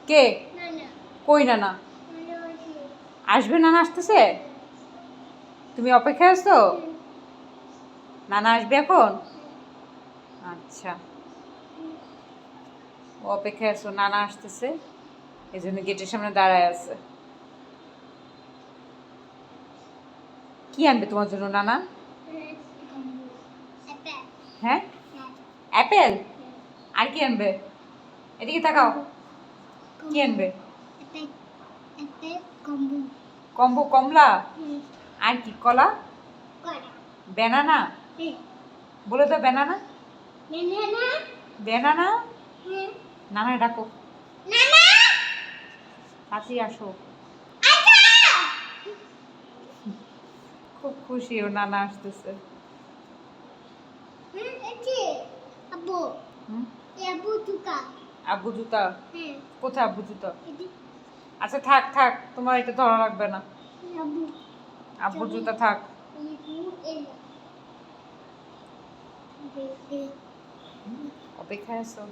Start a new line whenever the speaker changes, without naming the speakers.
কে? কই নানা? আসবে, নানা আসতেছে? তুমি অপেক্ষায় আছো? নানা আসবে এখন? আচ্ছা, ও অপেক্ষায় আছো, নানা আসতেছে, এই জন্য গেটের সামনে দাঁড়ায় আছে। কি আনবে তোমার জন্য নানা? হ্যাঁ, অ্যাপেল। আর কি আনবে? এদিকে তাকাও, কি আনবে? কম্বো, কমলা। আর কি? কলা, ব্যানানা। বলে তো ব্যানানা, ব্যানানা। নানা ডাকো, কাছে আসো। খুব খুশি ও, নানা আসতেছে। হুম? আব্বু জুতা? কোথায় আব্বু জুতা? আচ্ছা থাক থাক, তোমার এটা ধরা লাগবে না। আব্বু জুতা থাক। অপেক্ষায় আছো?